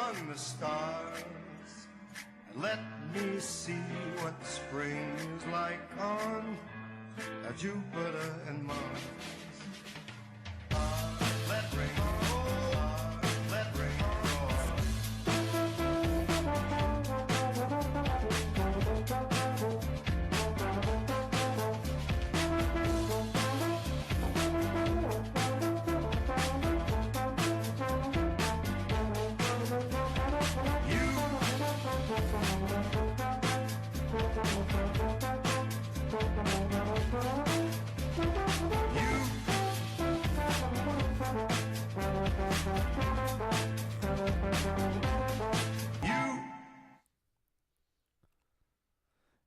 among the stars. Let me see what spring is like on Jupiter and Mars. Let rain roll, let rain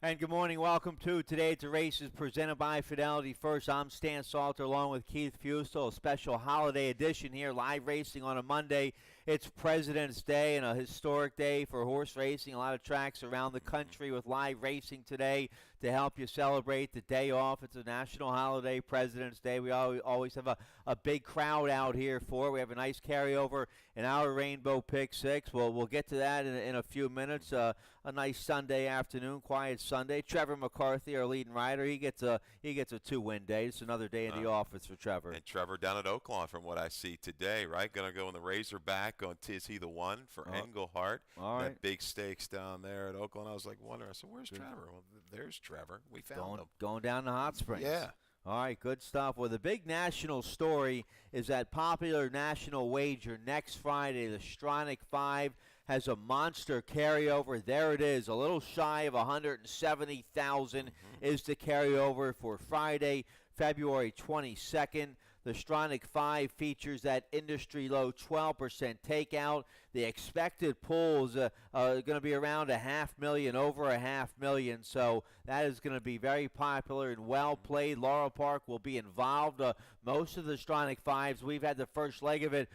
And good morning. Welcome to Today at the Races presented by Fidelity First. I'm Stan Salter along with Keith Fustel. A special holiday edition here, live racing on a Monday. It's President's Day and a historic day for horse racing. A lot of tracks around the country with live racing today to help you celebrate the day off. It's a national holiday, President's Day. We always have a big crowd out here for it. We have a nice carryover in our Rainbow Pick 6. We'll get to that in a few minutes. A nice Sunday afternoon, quiet Sunday. Trevor McCarthy, our leading rider, he gets a 2-win day. It's another day in the office for Trevor. And Trevor down at Oaklawn, from what I see today, right? Going to go in the Razorback on Tis He the One for Englehart. All right. That big stakes down there at Oaklawn. I was like wondering, I said, where's Trevor? Well, there's Trevor. We found him. Going down to Hot Springs. Yeah. All right, good stuff. Well, the big national story is that popular national wager next Friday, the Stronach 5, has a monster carryover. There it is, a little shy of 170,000 is the carryover for Friday, February 22nd. The Stronach 5 features that industry-low 12% takeout. The expected pool is going to be around $500,000, over $500,000. So that is going to be very popular and well played. Laurel Park will be involved. Most of the Stronach 5s, we've had the first leg of it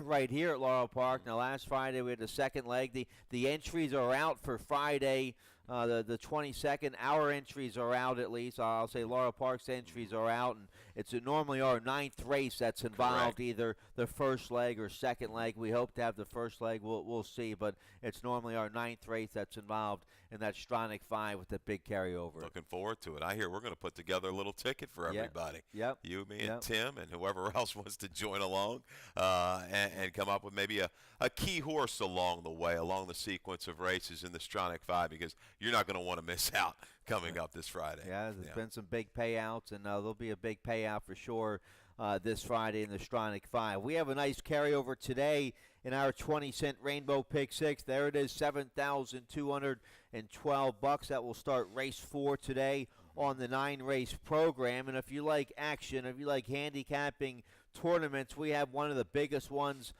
right here at Laurel Park. Now, last Friday we had the second leg. The entries are out for Friday, the 22nd. Our entries are out, at least. I'll say Laurel Park's entries are out, and it's normally our ninth race that's involved. Correct. Either the first leg or second leg. We hope to have the first leg. We'll see, but it's normally our ninth race that's involved in that Stronach 5 with the big carryover. Looking forward to it. I hear we're going to put together a little ticket for everybody. Yep. You, me, and Tim, and whoever else wants to join along and come up with maybe a key horse along the way, along the sequence of races in the Stronach 5, because you're not going to want to miss out coming up this Friday. Yeah, there's been some big payouts, and there'll be a big payout for sure this Friday in the Stronach 5. We have a nice carryover today in our 20-cent Rainbow Pick 6. There it is, $7,212. That will start race 4 today on the 9-race program. And if you like action, if you like handicapping tournaments, we have one of the biggest ones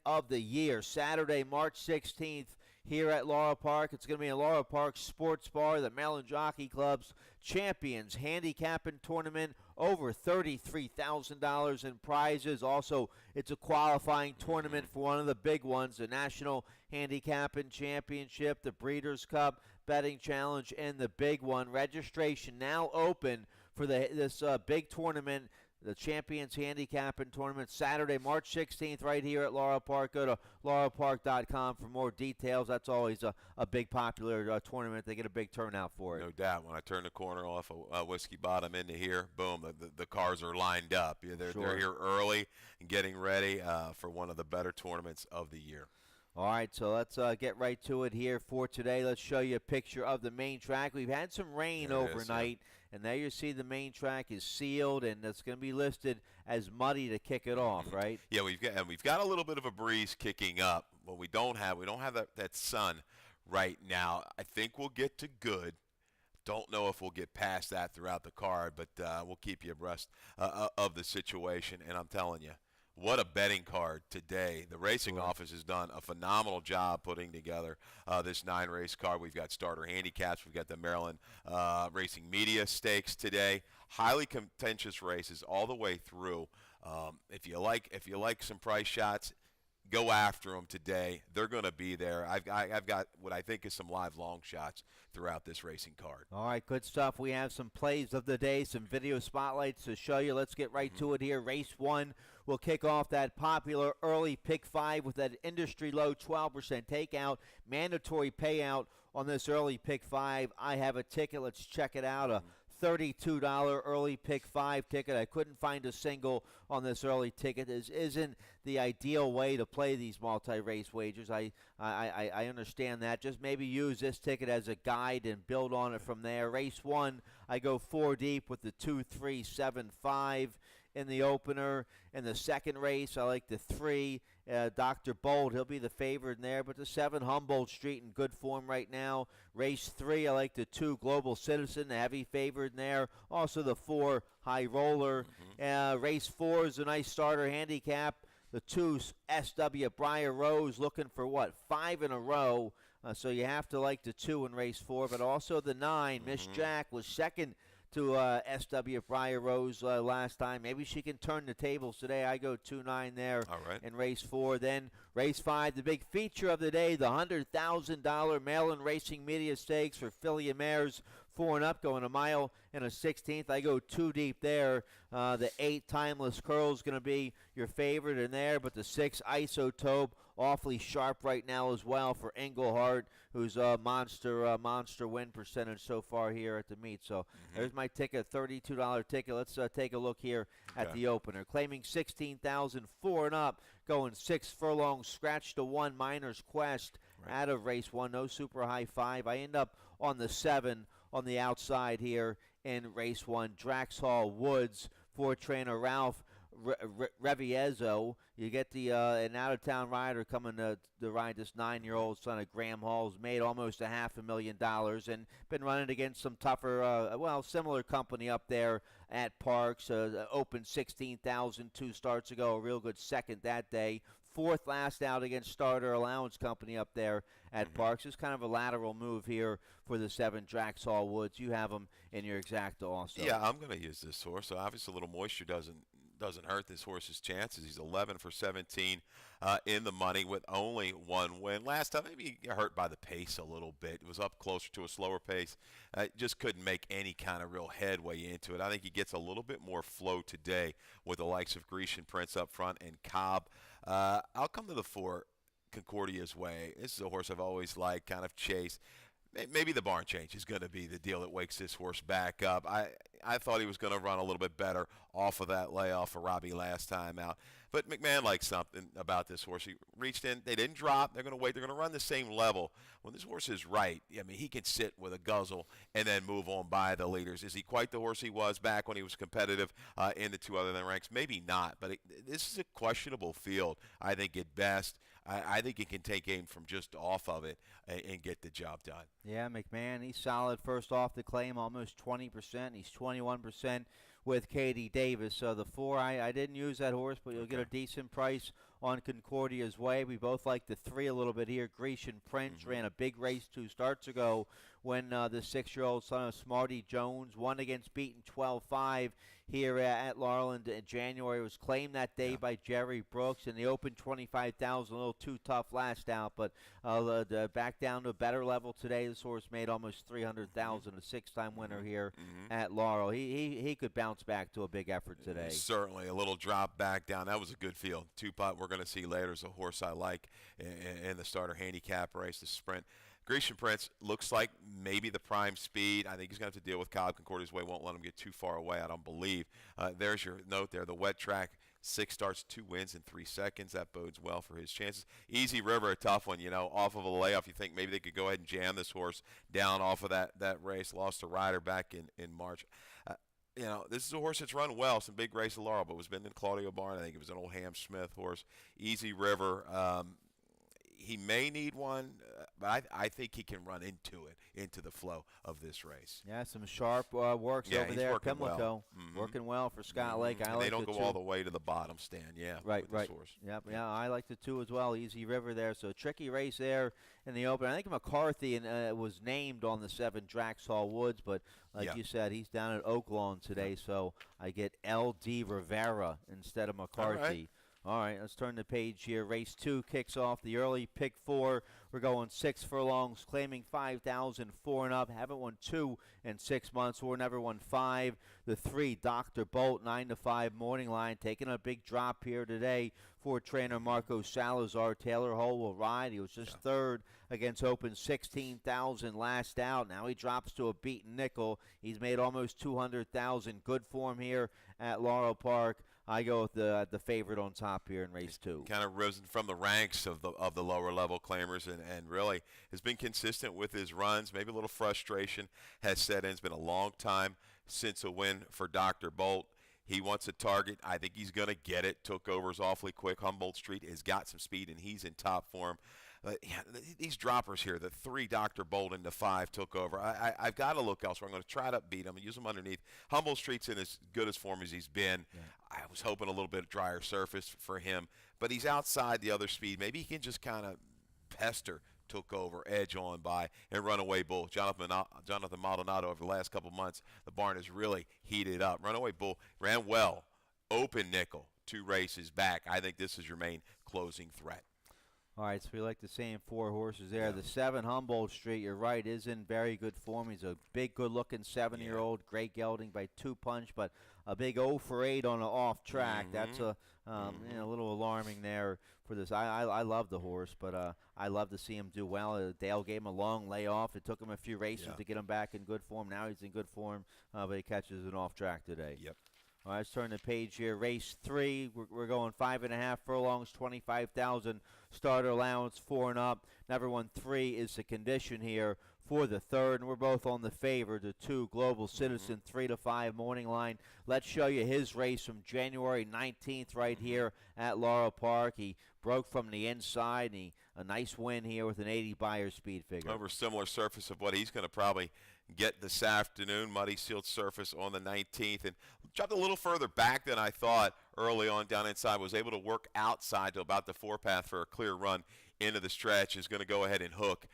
of the year. Saturday, March 16th, here at Laurel Park. It's going to be a Laurel Park Sports Bar, the Maryland Jockey Club's Champions Handicapping Tournament, over $33,000 in prizes. Also, it's a qualifying tournament for one of the big ones, the National Handicapping Championship, the Breeders' Cup Betting Challenge, and the big one. Registration now open for this big tournament, the Champions Handicapping Tournament, Saturday, March 16th, right here at Laurel Park. Go to laurelpark.com for more details. That's always a big popular tournament. They get a big turnout for it. No doubt. When I turn the corner off of Whiskey Bottom into here, boom, the cars are lined up. They're here early and getting ready for one of the better tournaments of the year. All right, so let's get right to it here for today. Let's show you a picture of the main track. We've had some rain overnight, and there you see the main track is sealed, and it's going to be listed as muddy to kick it off, right? Yeah, we've got a little bit of a breeze kicking up. What we don't have that sun right now. I think we'll get to good. Don't know if we'll get past that throughout the card, but we'll keep you abreast of the situation. And I'm telling you, what a betting card today. The racing office has done a phenomenal job putting together this 9-race card. We've got starter handicaps. We've got the Maryland Racing Media Stakes today. Highly contentious races all the way through. If you like some price shots, Go after them today. They're going to be there. I've got what I think is some live long shots throughout this racing card. All right, good stuff. We have some plays of the day, some video spotlights to show you. Let's get right to it here. Race 1 will kick off that popular early pick 5 with that industry low 12% takeout. Mandatory payout on this early pick 5. I have a ticket. Let's check it out. A $32 early pick 5 ticket. I couldn't find a single on this early ticket. This isn't the ideal way to play these multi-race wagers. I understand that. Just maybe use this ticket as a guide and build on it from there. Race 1, I go 4 deep with the 2, 3, 7, 5 in the opener. In the second race, I like the 3, Dr. Bold. He'll be the favorite in there, but the 7, Humboldt Street, in good form right now. Race 3, I like the 2, Global Citizen, the heavy favorite in there. Also the 4, High Roller. Race 4 is a nice starter handicap. The 2, SW Briar Rose, looking for, 5 in a row. So you have to like the 2 in race 4, but also the 9, Miss Jack, was second to SW Briar Rose last time. Maybe she can turn the tables today. I go 2-9 there in race 4. Then race 5, the big feature of the day, the $100,000 Maryland Racing Media Stakes for filly and mares 4 and up, going a mile and a 16th. I go 2 deep there. The 8, Timeless Curl, is going to be your favorite in there, but the 6, Isotope, awfully sharp right now as well for Englehart, who's a monster win percentage so far here at the meet. So there's my ticket, $32 ticket. Let's take a look here at the opener. Claiming 16,000, 4 and up, going 6 furlongs, scratch to 1, Miner's Quest out of race 1, no super high 5. I end up on the 7 on the outside here in race 1, Draxhall Woods for trainer Ralph Reviezo. You get the an out-of-town rider coming to ride this 9-year-old son of Graham Hall's made almost $500,000 and been running against some tougher, similar company up there at Parks. Opened 16,000 2 starts ago, a real good second that day. 4th last out against Starter Allowance Company up there at Parks. It's kind of a lateral move here for the 7, Draxhall Woods. You have them in your exacta also. Yeah, I'm going to use this horse. So obviously a little moisture doesn't hurt this horse's chances. He's 11 for 17 in the money with only 1 win. Last time, maybe he got hurt by the pace a little bit. It was up closer to a slower pace. Just couldn't make any kind of real headway into it. I think he gets a little bit more flow today with the likes of Grecian Prince up front and Cobb. I'll come to the 4, Concordia's Way. This is a horse I've always liked, kind of chased. Maybe the barn change is going to be the deal that wakes this horse back up. I thought he was going to run a little bit better off of that layoff for Robbie last time out. But McMahon likes something about this horse. He reached in. They didn't drop. They're going to wait. They're going to run the same level. When this horse is right, I mean, he can sit with a guzzle and then move on by the leaders. Is he quite the horse he was back when he was competitive in the 2 other than ranks? Maybe not. But this is a questionable field, I think, at best. I think he can take aim from just off of it and get the job done. Yeah, McMahon, he's solid first off the claim, almost 20%. He's 21% with Katie Davis. So the 4, I didn't use that horse, but you'll get a decent price on Concordia's Way. We both like the 3 a little bit here. Grecian Prince ran a big race 2 starts ago when the 6-year-old son of Smarty Jones won against beaten 12-5 here at Laurel in January. It was claimed that day by Jerry Brooks, and the open 25,000, a little too tough last out, but back down to a better level today. This horse made almost 300,000, a 6-time winner here at Laurel. He could bounce back to a big effort today. Certainly, a little drop back down. That was a good field. 2-pot we're going to see later is a horse I like in the starter handicap race, the sprint. Grecian Prince looks like maybe the prime speed. I think he's going to have to deal with Cobb. Concordia's Way won't let him get too far away, I don't believe. There's your note there. The wet track, 6 starts, 2 wins in 3 seconds. That bodes well for his chances. Easy River, a tough one, off of a layoff. You think maybe they could go ahead and jam this horse down off of that race. Lost a rider back in March. This is a horse that's run well. Some big race at Laurel, but was been in Claudio Barn. I think it was an old Ham Smith horse. Easy River. He may need one, but I think he can run into the flow of this race. Yeah, some sharp works over there at Pimlico. Well. Working well for Scott Lake. They don't go all the way to the bottom stand, Right. This horse. Yep, yeah, I like the 2 as well. Easy River there. So tricky race there in the open. I think McCarthy was named on the 7 Draxhall Woods, but like you said, he's down at Oaklawn today, so I get L.D. Rivera instead of McCarthy. All right, let's turn the page here. Race 2 kicks off the early pick 4. We're going 6 furlongs, claiming 5,004 and up. Haven't won 2 in 6 months. Or never won 5. The 3, Dr. Bolt, 9 to 5 morning line, taking a big drop here today for trainer Marco Salazar. Taylor Hole will ride. He was just third against Open 16,000 last out. Now he drops to a beaten nickel. He's made almost 200,000. Good form here at Laurel Park. I go with the favorite on top here in race 2. Kind of risen from the ranks of the lower level claimers and really has been consistent with his runs. Maybe a little frustration has set in. It's been a long time since a win for Dr. Bolt. He wants a target. I think he's going to get it. Took overs awfully quick. Humboldt Street has got some speed, and he's in top form. These droppers here, the 3, Dr. Bolt, and the 5 took over. I've got to look elsewhere. I'm going to try to beat him and use him underneath. Humboldt Street's in as good as form as he's been. Yeah. I was hoping a little bit drier surface for him, but he's outside the other speed. Maybe he can just kind of pester, took over, edge on by, and Runaway Bull. Jonathan Maldonado over the last couple months, the barn has really heated up. Runaway Bull ran well, open nickel, 2 races back. I think this is your main closing threat. All right, so we like the same 4 horses there. Yeah. The 7, Humboldt Street, you're right, is in very good form. He's a big, good-looking 7-year-old, great gelding by 2 punch, but a big 0 for 8 on an off track. That's a little alarming there for this. I love the horse, but I love to see him do well. Dale gave him a long layoff. It took him a few races to get him back in good form. Now he's in good form, but he catches an off track today. Yep. All right, let's turn the page here. Race 3, we're going 5.5 furlongs, 25,000 starter allowance, 4 and up. Never won 3 is the condition here for the 3rd, and we're both on the favor. The 2, Global Citizen, 3 to 5 morning line. Let's show you his race from January 19th right here at Laurel Park. He broke from the inside, and a nice win here with an 80 buyer speed figure. Over similar surface of what he's going to probably get this afternoon, muddy sealed surface on the 19th, and dropped a little further back than I thought early on down inside. Was able to work outside to about the 4 path for a clear run into the stretch. Is going to go ahead and hook,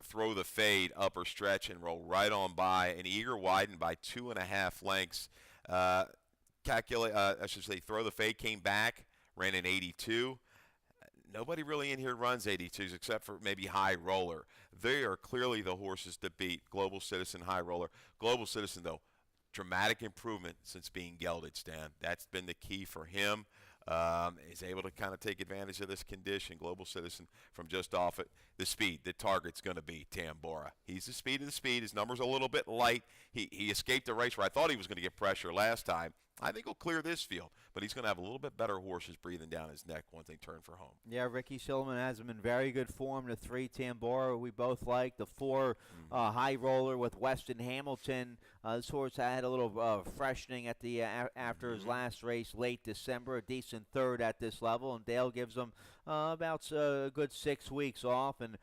throw the fade, upper stretch, and roll right on by. An eager widened by 2.5 lengths. Throw the fade came back, ran an 82. Nobody really in here runs 82s except for maybe High Roller. They are clearly the horses to beat. Global Citizen, High Roller. Global Citizen, though, dramatic improvement since being gelded, Stan. That's been the key for him. He's able to kind of take advantage of this condition. Global Citizen from just off it. The speed, the target's going to be Tambora. He's the speed of the speed. His number's a little bit light. He escaped the race where I thought he was going to get pressure last time. I think he'll clear this field, but he's going to have a little bit better horses breathing down his neck once they turn for home. Yeah, Ricky Silliman has him in very good form. The 3, Tambora, we both like. The 4, High Roller with Weston Hamilton. This horse had a little freshening at the after his last race, late December. A decent 3rd at this level, and Dale gives him about a good 6 weeks off, and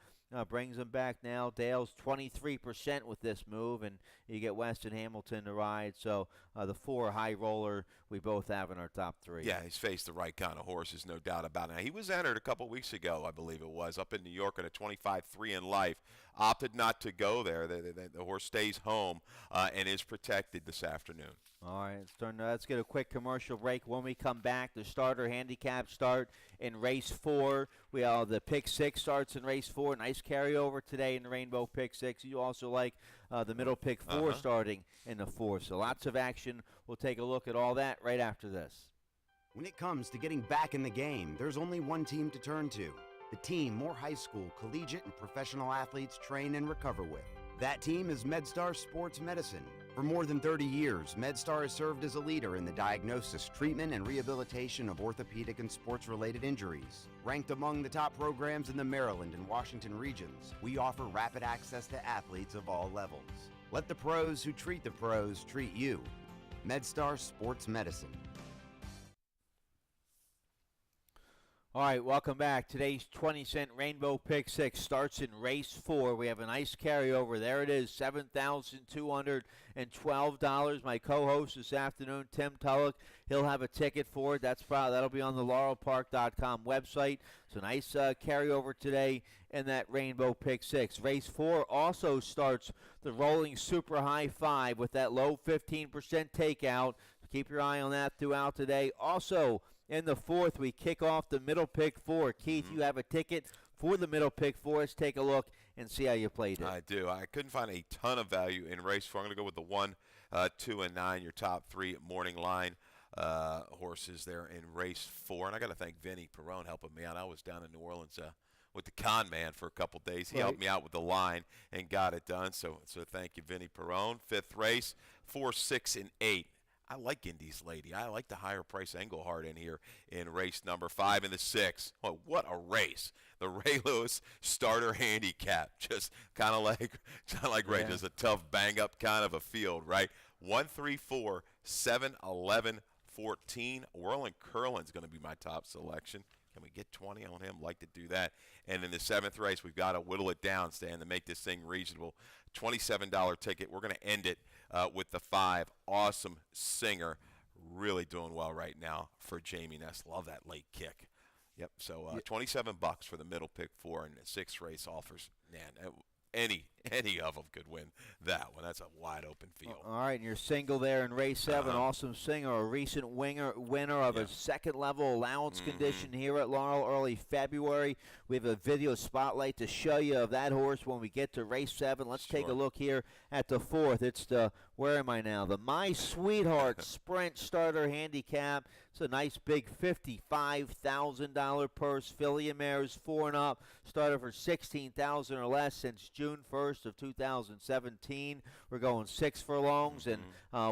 brings him back now. Dale's 23% with this move, and you get Weston Hamilton to ride. So the 4, High Roller, we both have in our top 3. Yeah, he's faced the right kind of horses, no doubt about it. Now, he was entered a couple weeks ago, I believe it was, up in New York at a 25-3 in life. Opted not to go there. The horse stays home and is protected this afternoon. All right, let's get a quick commercial break. When we come back, the starter handicap start in race 4. The pick 6 starts in race 4. Nice carryover today in the Rainbow pick 6. You also like the middle pick 4 starting in the 4. So lots of action. We'll take a look at all that right after this. When it comes to getting back in the game, there's only one team to turn to. The team more high school, collegiate, and professional athletes train and recover with. That team is MedStar Sports Medicine. For more than 30 years, MedStar has served as a leader in the diagnosis, treatment, and rehabilitation of orthopedic and sports-related injuries. Ranked among the top programs in the Maryland and Washington regions, we offer rapid access to athletes of all levels. Let the pros who treat the pros treat you. MedStar Sports Medicine. All right, welcome back. Today's 20-cent Rainbow Pick 6 starts in race 4. We have a nice carryover. There it is, $7,212. My co-host this afternoon, Tim Tulloch, he'll have a ticket for it. That'll be on the laurelpark.com website. So nice carryover today in that Rainbow Pick 6. Race 4 also starts the rolling super high 5 with that low 15% takeout. keep your eye on that throughout today. Also, in the 4th, we kick off the middle pick 4. Keith, you have a ticket for the middle pick 4. Let's take a look and see how you played it. I do. I couldn't find a ton of value in race 4. I'm going to go with the 1, 2, and 9, your top 3 morning line horses there in race 4. And I got to thank Vinny Perrone helping me out. I was down in New Orleans with the con man for a couple days. He helped me out with the line and got it done. So thank you, Vinny Perrone. 5th race, 4, 6, and 8. I like Indy's Lady. I like the higher price Engelhard in here in race number 5 and the 6. Oh, what a race. The Ray Lewis starter handicap. Just kind of like Ray, just a tough bang-up kind of a field, right? 1, 3, 4, 7, 11, 14. Whirling Curlin's going to be my top selection. Can we get 20 on him? Like to do that. And in the 7th race, we've got to whittle it down, Stan, to make this thing reasonable. $27 ticket. We're going to end it with the 5. Awesome Singer. Really doing well right now for Jamie Ness. Love that late kick. Yep. So $27 for the middle pick 4, and the 6th race offers. Man, any of them could win that one. That's a wide open field. All right, and your single there in race 7, Awesome Singer, a recent winner of a second-level allowance condition here at Laurel early February. We have a video spotlight to show you of that horse when we get to race 7. Let's take a look here at the 4th. It's the, where am I now? The My Sweetheart Sprint Starter Handicap. It's a nice big $55,000 purse. Filly and mares 4 and up. Started for $16,000 or less since June 1st of 2017. We're going 6 furlongs, and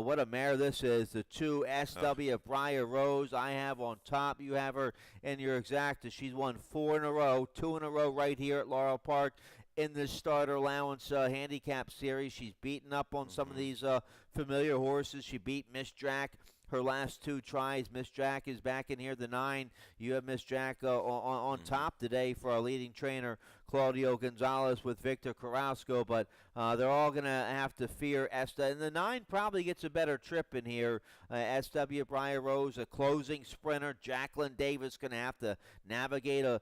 what a mare this is. The 2 SW Briar Rose I have on top. You have her in your exacta. She's won 4 in a row, 2 in a row right here at Laurel Park in this starter allowance handicap series. She's beaten up on some of these familiar horses. She beat Miss Jack her last 2 tries. Miss Jack is back in here, the 9. You have Miss Jack on top today for our leading trainer, Claudio Gonzalez, with Victor Carrasco, but they're all going to have to fear Esta. And the 9 probably gets a better trip in here. SW Briar Rose, a closing sprinter. Jacqueline Davis going to have to navigate a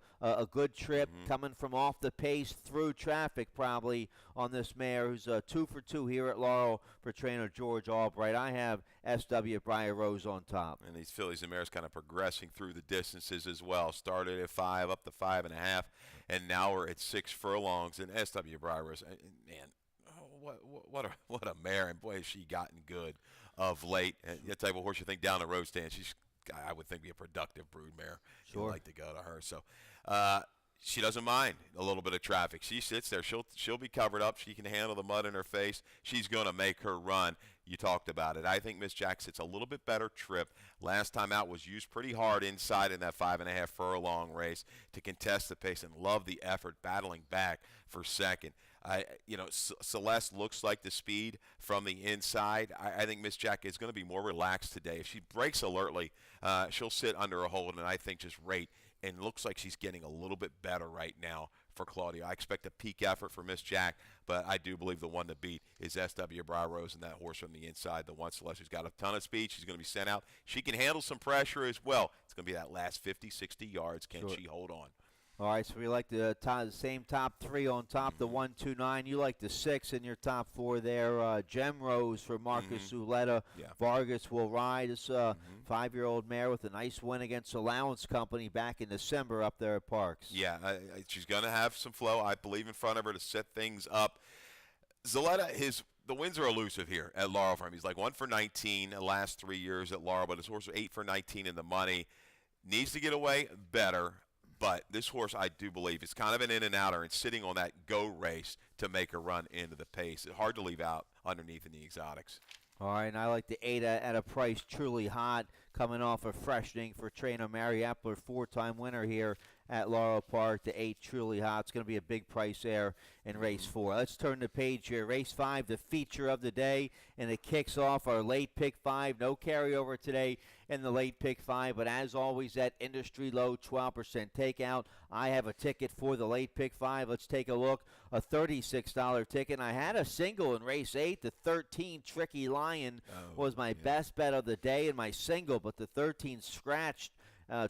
good trip coming from off the pace through traffic probably on this mare, who's 2 for 2 here at Laurel for trainer George Albright. I have SW Briar Rose on top. And these fillies and mares kind of progressing through the distances as well. Started at 5, up to 5.5, and now we're at 6 furlongs. And SW Briar Rose, man, what a mare, and boy, has she gotten good of late. And that type of horse you think down the road, Stan, I would think be a productive brood mare. Sure. You'd like to go to her. So she doesn't mind a little bit of traffic. She sits there. She'll be covered up. She can handle the mud in her face. She's going to make her run. You talked about it. I think Miss Jack sits a little bit better trip. Last time out was used pretty hard inside in that 5.5 furlong race to contest the pace, and love the effort battling back for second. Celeste looks like the speed from the inside. I think Miss Jack is going to be more relaxed today. If she breaks alertly, she'll sit under a hold and I think just rate. And looks like she's getting a little bit better right now for Claudia. I expect a peak effort for Miss Jack, but I do believe the one to beat is SW Briar Rose and that horse from the inside, the 1 Celeste, who's got a ton of speed. She's going to be sent out. She can handle some pressure as well. It's going to be that last 50, 60 yards. Can she hold on? All right, so we like the same top 3 on top, the 1, 2, 9. You like the 6 in your top 4 there. Gem Rose for Marcus Zuleta. Yeah. Vargas will ride. It's a 5-year-old mare with a nice win against Allowance Company back in December up there at Parks. Yeah, she's going to have some flow, I believe, in front of her to set things up. Zuleta, the wins are elusive here at Laurel for him. He's like 1 for 19 the last 3 years at Laurel, but his horse was 8 for 19 in the money. Needs to get away better. But this horse, I do believe, is kind of an in-and-outer and sitting on that go race to make a run into the pace. It's hard to leave out underneath in the exotics. All right, and I like the 8 at a price truly hot, coming off a freshening for trainer Mary Epler, 4-time winner here at Laurel Park. The 8 truly hot. It's going to be a big price there in race 4. Let's turn the page here. Race 5, the feature of the day, and it kicks off our late pick 5. No carryover today in the late pick 5, but as always, that industry low 12% takeout. I have a ticket for the late pick 5. Let's take a look. A $36 ticket. I had a single in race 8. The 13 Tricky Lion was my best bet of the day in my single, but the 13 scratched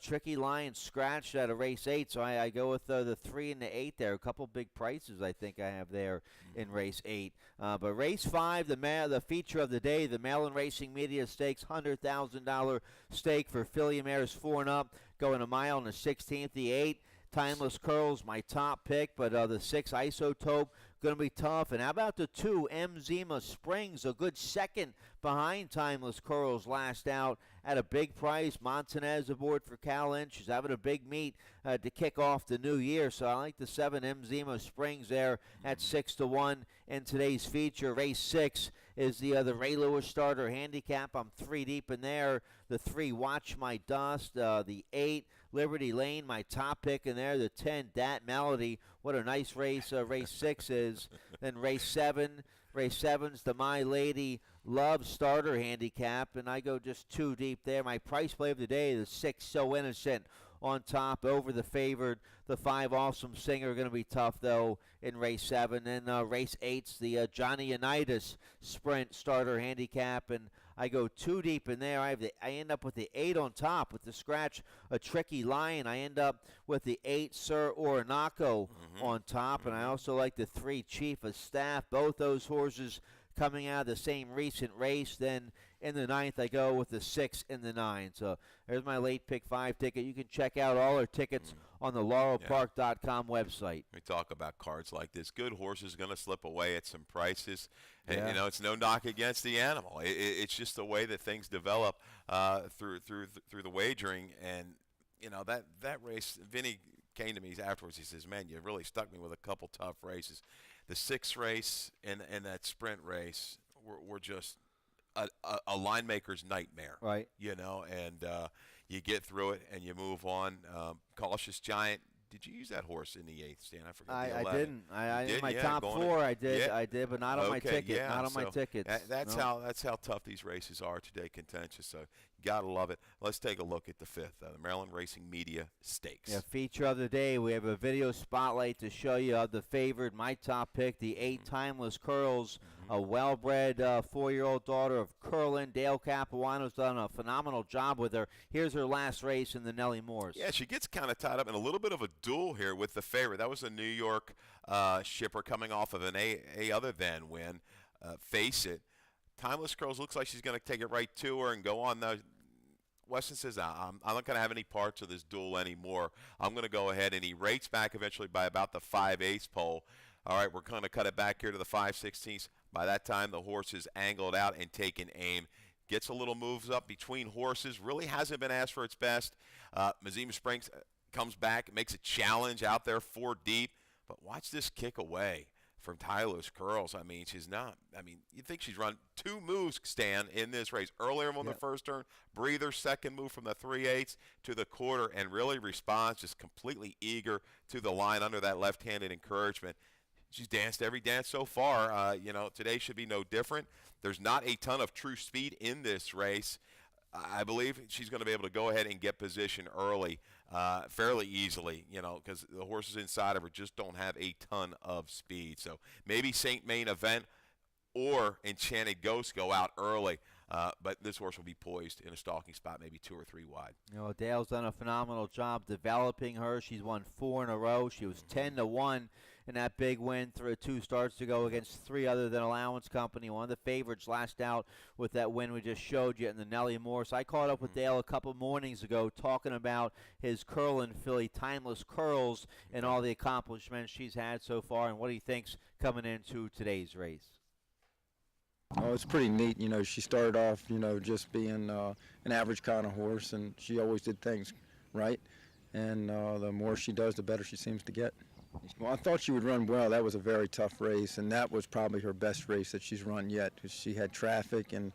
Tricky Lion scratched at a race 8, so I go with the 3 and the 8 there. A couple big prices I think I have there in race 8. But race 5, the feature of the day, the Maryland Racing Media Stakes, $100,000 stake for filly mares 4 and up, going a mile in the 16th. The 8, Timeless Curls, my top pick, but the 6, Isotope, going to be tough. And how about the 2, Mzima Springs, a good second behind Timeless Curls, last out at a big price. Montanez aboard for Cal Inch. She's having a big meet to kick off the new year. So I like the 7, Mzima Springs there at 6-1 in today's feature. Race 6 is the Ray Lewis starter handicap. I'm 3 deep in there. The 3, Watch My Dust. The 8, Liberty Lane, my top pick in there. The 10, Dat Melody. What a nice race race 6 is. Then race 7. Race 7's the My Lady Love starter handicap, and I go just 2 deep there. My price play of the day, the 6, So Innocent, on top over the favored. The 5, Awesome Singer, going to be tough, though, in race 7. Then race 8's the Johnny Unitas Sprint starter handicap, and I go 2 deep in there. I end up with the 8 on top with the scratch, a Tricky Lion. I end up with the 8, Sir Orinoco, on top, and I also like the 3, Chief of Staff. Both those horses coming out of the same recent race. Then in the 9th, I go with the 6 and the 9. So there's my late pick 5 ticket. You can check out all our tickets on the laurelpark.com website. We talk about cards like this. Good horses going to slip away at some prices. And, Yeah. you know, it's no knock against the animal. It's just the way that things develop through the wagering. And, you know, that race, Vinny came to me afterwards. He says, man, you really stuck me with a couple tough races. The 6th race and that sprint race were just a line maker's nightmare. Right. You know, and you get through it and you move on. Cautious Giant. Did you use that horse in the 8th, Stan? I forgot. I didn't. You did? In my Yeah, top going 4, I did. Yeah. I did, but not on my Okay, ticket. yeah, Not on my so tickets. That's No. how tough these races are today, contentious. So you gotta love it. Let's take a look at the 5th, the Maryland Racing Media Stakes. Yeah, feature of the day. We have a video spotlight to show you of the favorite, my top pick, the 8, Timeless Curls, a well-bred 4-year-old daughter of Curlin. Dale Capuano's done a phenomenal job with her. Here's her last race in the Nellie Moores. Yeah, she gets kind of tied up in a little bit of a duel here with the favorite. That was a New York shipper coming off of an A other than win. Face it. Timeless Curls looks like she's going to take it right to her and go on. Now, Weston says, I'm not going to have any parts of this duel anymore. I'm going to go ahead, and he rates back eventually by about the 5/8 pole. All right, we're going to cut it back here to the 5/16. By that time, the horse is angled out and taken aim. Gets a little moves up between horses. Really hasn't been asked for its best. Mzima Springs comes back, makes a challenge out there 4 deep. But watch this kick away from Timeless Curls. I mean, she's not. I mean, you'd think she's run 2 moves, Stan, in this race. Earlier on the first turn, breather, second move from the 3/8 to the quarter, and really responds, just completely eager to the line under that left-handed encouragement. She's danced every dance so far. You know, today should be no different. There's not a ton of true speed in this race. I believe she's going to be able to go ahead and get position early fairly easily, you know, because the horses inside of her just don't have a ton of speed. So maybe St. Main Event or Enchanted Ghost go out early. But this horse will be poised in a stalking spot, maybe 2 or 3 wide. You know, Dale's done a phenomenal job developing her. She's won 4 in a row. She was 10-1 in that big win through 2 starts to go against 3 other than Allowance Company. One of the favorites last out with that win we just showed you in the Nellie Morse. I caught up with Dale a couple mornings ago talking about his Curlin filly, Timeless Curls, and all the accomplishments she's had so far and what he thinks coming into today's race. Oh, it's pretty neat. You know, she started off, you know, just being an average kind of horse, and she always did things right. And the more she does, the better she seems to get. Well, I thought she would run well. That was a very tough race, and that was probably her best race that she's run yet, because she had traffic, and,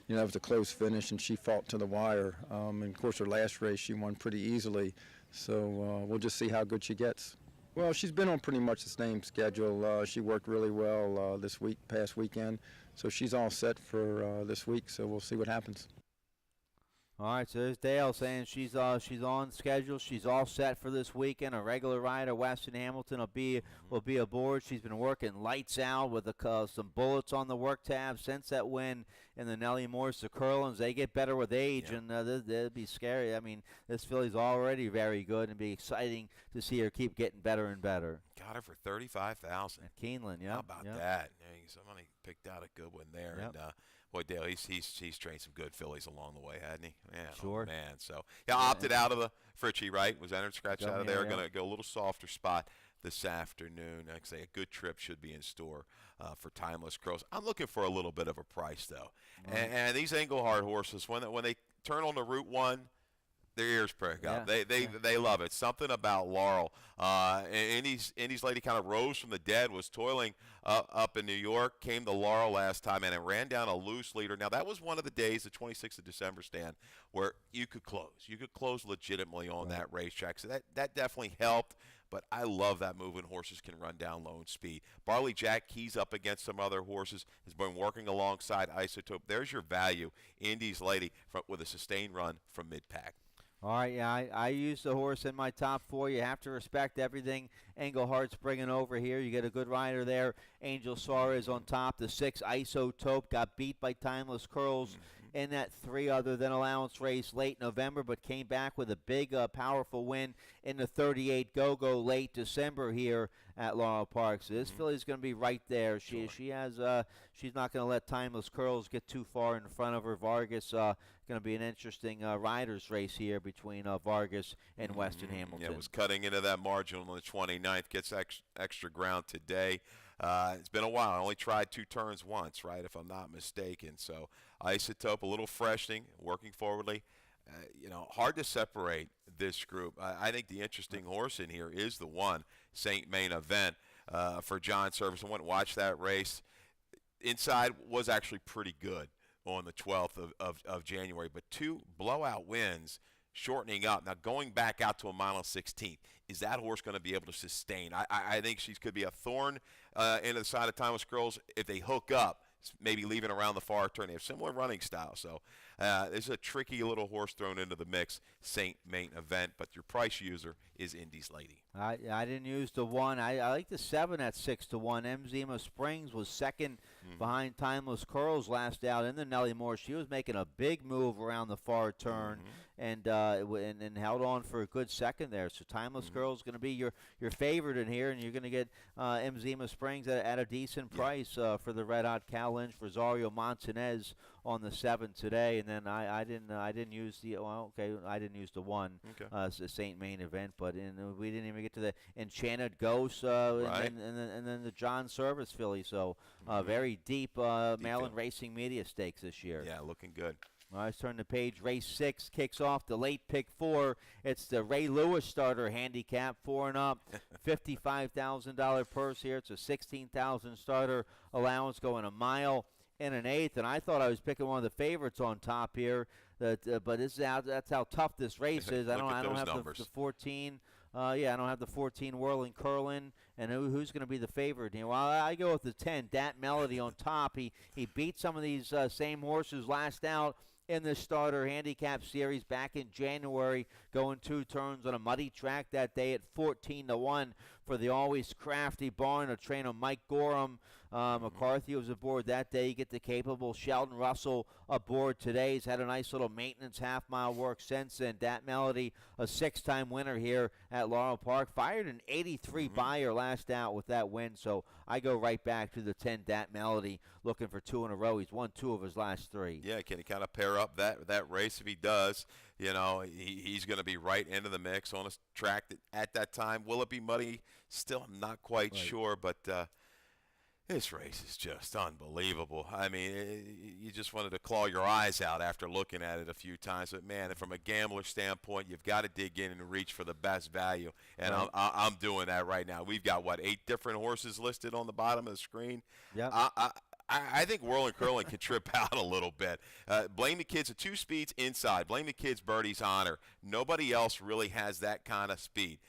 you know, that was a close finish, and she fought to the wire. And, of course, her last race she won pretty easily. So we'll just see how good she gets. Well, she's been on pretty much the same schedule. She worked really well this past weekend. So she's all set for this week, so we'll see what happens. All right, so there's Dale saying she's on schedule. She's all set for this weekend. A regular rider, Weston Hamilton, will be aboard. She's been working lights out with some bullets on the work tab since that win in the Nellie Morse. The Curlins, they get better with age, and they'll be scary. I mean, this filly's already very good, and be exciting to see her keep getting better and better. Got her for $35,000. At Keeneland, yeah. How about that? Somebody picked out a good one there, and boy, Dale, he's trained some good fillies along the way, hadn't he? Man, sure. Oh, man. So, opted out of the Fritchie, right? Was entered, scratched out of there. Going to go a little softer spot this afternoon. Like I say, a good trip should be in store for Timeless Curls. I'm looking for a little bit of a price, though. And these Englehart horses, when they turn on the Route 1, their ears prick up. They love it. Something about Laurel. Indy's lady kind of rose from the dead, was toiling up in New York, came to Laurel last time, and it ran down a loose leader. Now, that was one of the days, the 26th of December stand, where you could close. You could close legitimately on that racetrack. So that definitely helped. But I love that move when horses can run down low in speed. Barley Jack Key's up against some other horses, has been working alongside Isotope. There's your value. Indy's lady with a sustained run from mid-pack. All right, yeah, I use the horse in my top 4. You have to respect everything Englehart's bringing over here. You get a good rider there. Angel Suarez on top. The 6, Isotope, got beat by Timeless Curls in that 3 other than allowance race late November, but came back with a big, powerful win in the 38 Go-Go late December here at Laurel Park. So this filly's going to be right there. She has she's not going to let Timeless Curls get too far in front of her. Vargas going to be an interesting riders race here between Vargas and Weston Hamilton. Yeah, it was cutting into that margin on the 29th. Gets extra ground today. It's been a while. I only tried 2 turns once, right, if I'm not mistaken. So Isotope, a little freshening, working forwardly. Hard to separate this group. I think the interesting horse in here is the one, Saint Main Event, for John Service. I went and watched that race. Inside was actually pretty good on the 12th of January, but 2 blowout wins, shortening up. Now, going back out to a mile and 16th, is that horse going to be able to sustain? I think she could be a thorn into the side of Timeless Girls if they hook up, maybe leaving around the far turn. They have similar running style, so this is a tricky little horse thrown into the mix, Saint Main Event, but your price user is Indy's Lady. I didn't use the 1. I like the 7 at 6-1. Emzima Springs was second behind Timeless Curls last out in the Nellie Moore. She was making a big move around the far turn and held on for a good second there. So Timeless Curls going to be your favorite in here, and you're going to get Emzima Springs at a decent price for the Red Hot Cal Lynch. Rosario Montanez on the 7 today, and then I didn't use the I didn't use the 1 the Saint Main Event, but we didn't even get to the Enchanted Ghost and then the John Service filly. So very deep Maryland Racing Media Stakes this year. Yeah, looking good. All right, let's turn the page. Race 6 kicks off the late pick 4. It's the Ray Lewis starter handicap, 4 and up, $55,000 purse here. It's a $16,000 starter allowance, going a mile and an eighth. And I thought I was picking one of the favorites on top here, but that's how tough this race is. I don't have the 14. I don't have the 14 Whirling Curlin, and who's going to be the favorite here? Well, I go with the 10, Dat Melody on top. He beat some of these same horses last out in the starter handicap series back in January, going 2 turns on a muddy track that day at 14-1 for the always crafty barn of trainer Mike Gorham. McCarthy was aboard that day. You get the capable Sheldon Russell aboard today. He's had a nice little maintenance half-mile work since then. Dat Melody, a 6-time winner here at Laurel Park. Fired an 83 buyer last out with that win, so I go right back to the 10 Dat Melody, looking for 2 in a row. He's won 2 of his last 3. Yeah, can he kind of pair up that race? If he does, he's going to be right into the mix on a track that at that time. Will it be muddy? Still, I'm not quite sure, but this race is just unbelievable. I mean, you just wanted to claw your eyes out after looking at it a few times. But, man, from a gambler standpoint, you've got to dig in and reach for the best value. And I'm doing that right now. We've got, 8 different horses listed on the bottom of the screen? Yeah. I think Whirling Curlin can trip out a little bit. Blame the Kids at 2 speeds inside. Blame the Kids Birdie's Honor. Nobody else really has that kind of speed.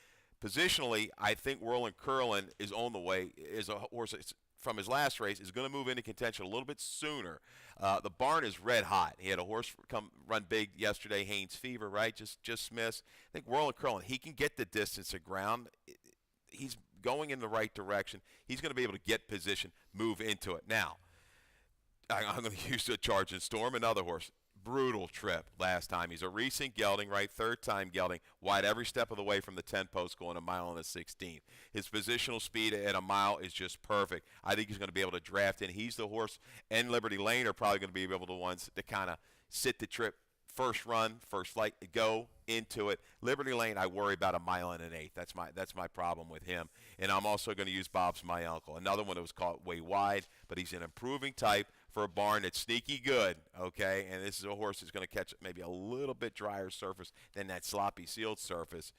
Positionally, I think Whirling Curlin is on the way, is a horse that's from his last race is going to move into contention a little bit sooner. The barn is red hot. He had a horse come run big yesterday, Haynes Fever, right? Just missed. I think Whirl and Curlin, he can get the distance at ground. He's going in the right direction. He's going to be able to get position, move into it. Now, I'm going to use the Charging Storm, another horse. Brutal trip last time. He's a recent gelding, right? Third time gelding, wide every step of the way from the 10 post, going a mile and a 16th. His positional speed at a mile is just perfect. I think he's going to be able to draft in. He's the horse, and Liberty Lane are probably going to be able to the ones to kind of sit the trip. First run, first flight, go into it. Liberty Lane, I worry about a mile and an eighth. That's my problem with him. And I'm also going to use Bob's My Uncle. Another one that was caught way wide, but he's an improving type for a barn that's sneaky good, okay? And this is a horse that's going to catch maybe a little bit drier surface than that sloppy sealed surface.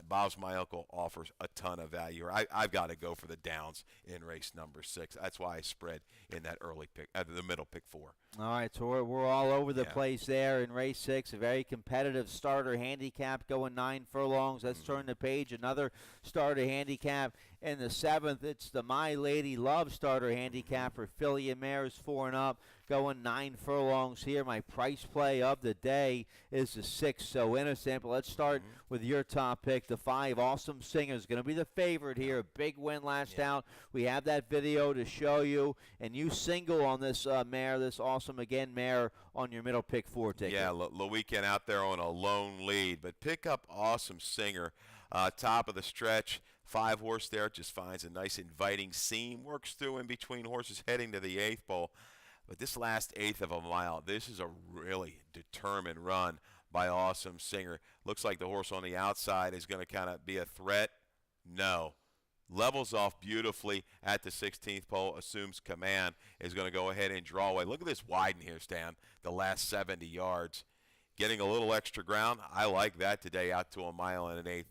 Bob's My Uncle offers a ton of value. I've got to go for the downs in race number 6. That's why I spread in that early pick, the middle pick 4. All right, so we're all over the place there in race 6. A very competitive starter handicap going 9 furlongs. Let's turn the page. Another starter handicap in the 7th. It's the My Lady Love starter handicap for filly and mares 4 and up, going 9 furlongs here. My price play of the day is the 6, So Innocent. But let's start with your top pick, the 5, Awesome Singer is going to be the favorite here. A big win last out. We have that video to show you, and you single on this mare, this Awesome Again mare, on your middle pick 4 ticket. Yeah, the weekend out there on a lone lead, but pick up Awesome Singer, top of the stretch. 5 horse there, just finds a nice inviting seam, works through in between horses heading to the 8th pole. But this last 1/8 of a mile, this is a really determined run by Awesome Singer. Looks like the horse on the outside is going to kind of be a threat. No. Levels off beautifully at the 16th pole, assumes command, is going to go ahead and draw away. Look at this widen here, Stan, the last 70 yards. Getting a little extra ground, I like that today, out to a mile and an 1/8.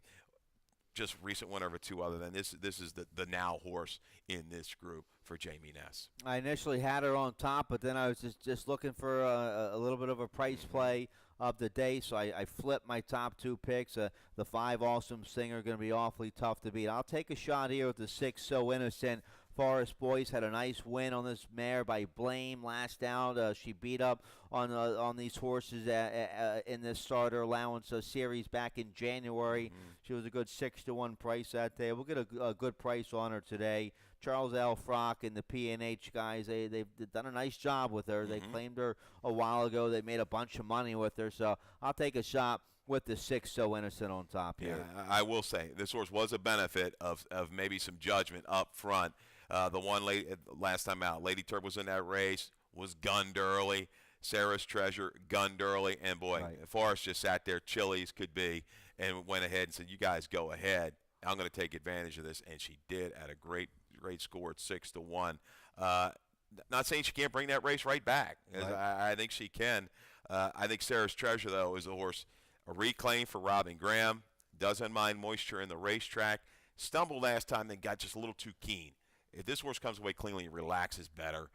Just recent one over 2 other than this is the now horse in this group for Jamie Ness. I initially had her on top, but then I was just looking for a little bit of a price play of the day, so I flipped my top 2 picks. The 5, Awesome Singer, going to be awfully tough to beat. I'll take a shot here with the 6, So Innocent. Forest Boys had a nice win on this mare by Blame last out. She beat up on these horses in this starter allowance series back in January. She was a good 6-1 price that day. We'll get a good price on her today. Charles L. Frock and the P&H guys, they've done a nice job with her. They claimed her a while ago. They made a bunch of money with her. So I'll take a shot with the 6, So Innocent on top here. Yeah, I will say this horse was a benefit of maybe some judgment up front. The one last time out, Lady Turb was in that race, was gunned early. Sarah's Treasure gunned early, and boy, Forrest just sat there, chilly as could be, and went ahead and said, "You guys go ahead. I'm going to take advantage of this," and she did at a great score at 6-1. Not saying she can't bring that race right back. I think she can. I think Sarah's Treasure, though, is a horse, a reclaim for Robin Graham. Doesn't mind moisture in the racetrack. Stumbled last time, then got just a little too keen. If this horse comes away cleanly and relaxes better,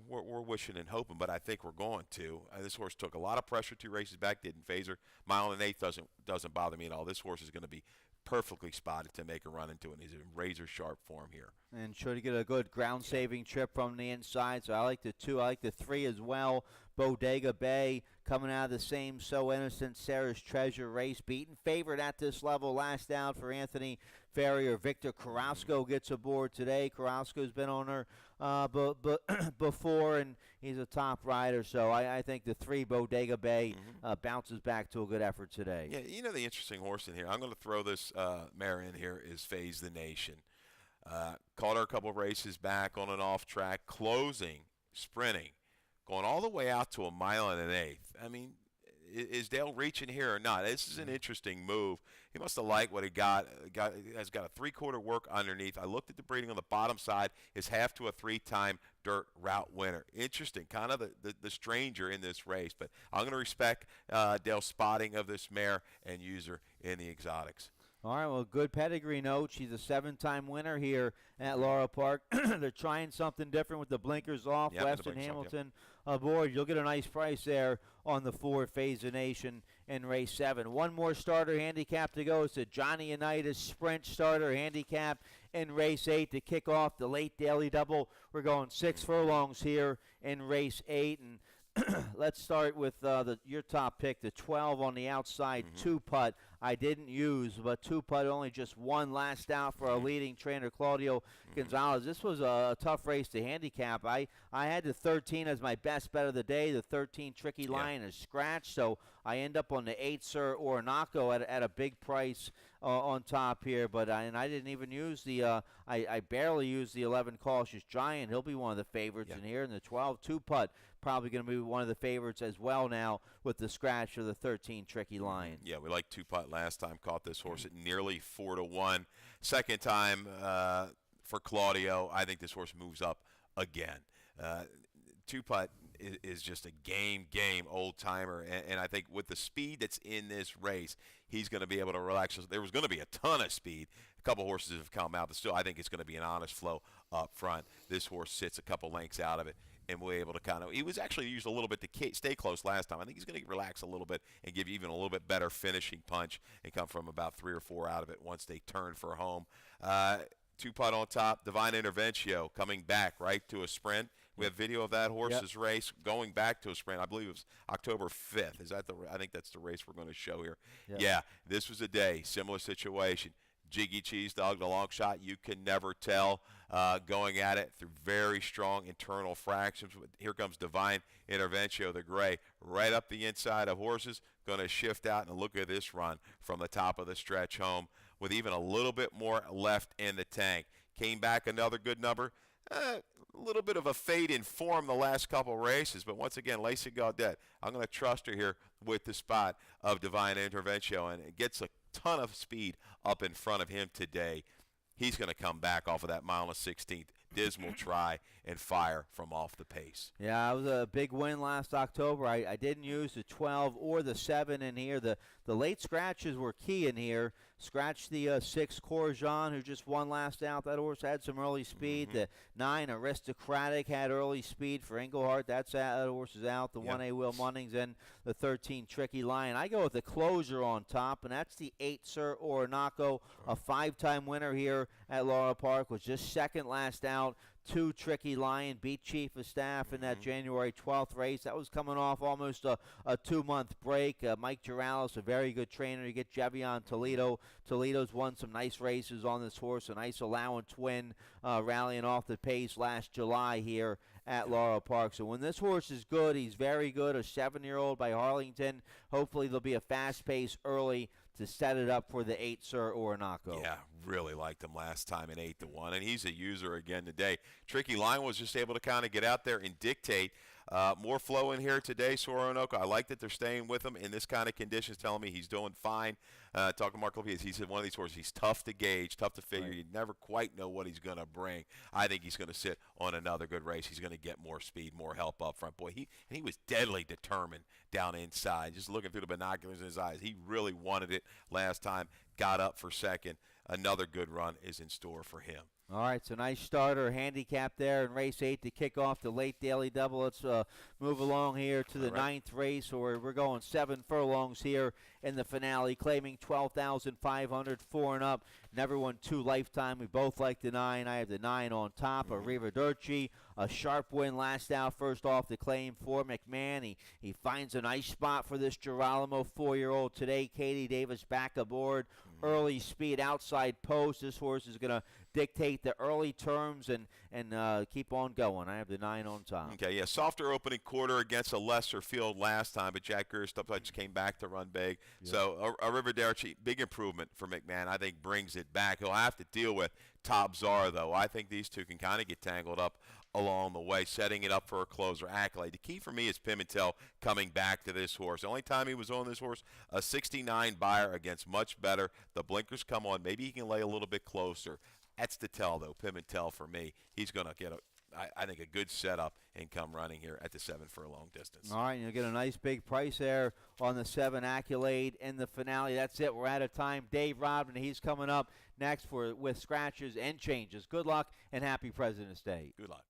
we're wishing and hoping, but I think we're going to. This horse took a lot of pressure 2 races back, didn't phase her. Mile and an 1/8 doesn't bother me at all. This horse is going to be perfectly spotted to make a run into it. He's in razor sharp form here. And should get a good ground saving trip from the inside. So I like the 2. I like the 3 as well. Bodega Bay coming out of the same So Innocent Sarah's Treasure race. Beaten favorite at this level. Last out for Anthony Ferrier. Victor Carrasco gets aboard today. Carrasco's been on her before, and he's a top rider. So I think the 3, Bodega Bay, bounces back to a good effort today. Yeah, you know the interesting horse in here, I'm going to throw this mare in here, is Phase the Nation. Caught her a couple of races back on an off track, closing, sprinting, going all the way out to a mile and an 1/8. I mean, is Dale reaching here or not? This is an interesting move. He must have liked what he got. Has got a 3/4 work underneath. I looked at the breeding on the bottom side. Is half to a 3-time dirt route winner. Interesting, kind of the stranger in this race. But I'm going to respect Dale's spotting of this mare and use her in the exotics. All right, well, good pedigree note. She's a 7-time winner here at Laurel Park. They're trying something different with the blinkers off. Yep, Weston Hamilton aboard. You'll get a nice price there on the 4, Phase the Nation in race 7. One more starter handicap to go. It's a Johnny Unitas Sprint starter handicap in race 8 to kick off the late daily double. We're going 6 furlongs here in race 8, and let's start with your top pick, the 12 on the outside, 2-putt. I didn't use, but 2-putt only just one last out for our leading trainer, Claudio Gonzalez. This was a tough race to handicap. I had the 13 as my best bet of the day. The 13 Tricky Lion is scratched, so I end up on the 8 Sir Orinoco at a big price on top here. But I didn't even use the I barely used the 11 Cautious Giant. He'll be one of the favorites in here. And the 12 2-putt probably going to be one of the favorites as well now with the scratch of the 13 Tricky Lion. Yeah, we liked 2-putt last time. Caught this horse at nearly 4-1. Second time for Claudio. I think this horse moves up again. 2-putt is just a game old timer, and I think with the speed that's in this race, he's going to be able to relax. There was going to be a ton of speed. A couple horses have come out, but still I think it's going to be an honest flow up front. This horse sits a couple lengths out of it, and we're able to he was actually used a little bit to stay close last time. I think he's going to relax a little bit and give you even a little bit better finishing punch and come from about 3 or 4 out of it once they turn for home. 2-putt on top, Divine Interventio coming back right to a sprint. We have video of that horse's race going back to a sprint. I believe it was October 5th. I think that's the race we're going to show here. Yeah, this was a day, similar situation. Jiggy Cheese Dog, the long shot, you can never tell. Going at it through very strong internal fractions. Here comes Divine Interventio, the gray, right up the inside of horses, going to shift out, and look at this run from the top of the stretch home with even a little bit more left in the tank. Came back another good number. A little bit of a fade in form the last couple races, but once again, Lacey Gaudet, I'm going to trust her here with the spot of Divine Interventio, and it gets a ton of speed up in front of him today. He's going to come back off of that mile and a 16th dismal try and fire from off the pace. Yeah, it was a big win last October. I didn't use the 12 or the 7 in here. The late scratches were key in here. Scratched the 6 Corjan, who just won last out. That horse had some early speed. The 9 Aristocratic had early speed for Englehart. That horse is out. The 1A Will Munnings and the 13 Tricky Lion. I go with the closer on top, and that's the 8 Sir Orinoco, a 5-time winner here at Laurel Park. Was just second last out. 2 Tricky Lion, beat Chief of Staff in that January 12th race. That was coming off almost a 2-month break. Mike Giralles, a very good trainer. You get Jevion Toledo. Toledo's won some nice races on this horse. A nice allowance win, rallying off the pace last July here at Laurel Park. So when this horse is good, he's very good. A 7-year-old by Harlington. Hopefully there'll be a fast pace early to set it up for the 8 Sir Orinoco. Yeah, really liked him last time in 8-1, and he's a user again today. Tricky Lion was just able to kind of get out there and dictate. More flow in here today, Sir Orinoco. I like that they're staying with him in this kind of conditions, telling me he's doing fine. Talking to Mark Lopez, he said one of these horses, he's tough to gauge, tough to figure. Right. You never quite know what he's going to bring. I think he's going to sit on another good race. He's going to get more speed, more help up front. Boy, he was deadly determined down inside, just looking through the binoculars in his eyes. He really wanted it last time, got up for second. Another good run is in store for him. All right, so nice starter handicap there in race 8 to kick off the late daily double. Let's move along here to the 9th race, or we're going 7 furlongs here in the finale, claiming 12,500, 4 and up. Never won 2 lifetime. We both like the 9. I have the 9 on top. Arrivederci, a sharp win last out, first off the claim for McMahon. He finds a nice spot for this Girolamo 4-year-old today. Katie Davis back aboard. Early speed outside post. This horse is going to dictate the early terms and keep on going. I have the 9 on top. Okay, yeah, softer opening quarter against a lesser field last time, but Jack Greer just came back to run big. Yeah. So Arrivederci, big improvement for McMahon. I think brings it back. He'll have to deal with Top Czar, though. I think these two can kind of get tangled up along the way, setting it up for a closer accolade. The key for me is Pimentel coming back to this horse. The only time he was on this horse, a 69 buyer against much better. The blinkers come on. Maybe he can lay a little bit closer. That's the tell, though. Pimentel, for me, he's going to get, I think, a good setup and come running here at the 7 furlong distance. All right, you'll get a nice big price there on the 7 Accolade in the finale. That's it. We're out of time. Dave Rodman, he's coming up next with scratches and changes. Good luck and happy President's Day. Good luck.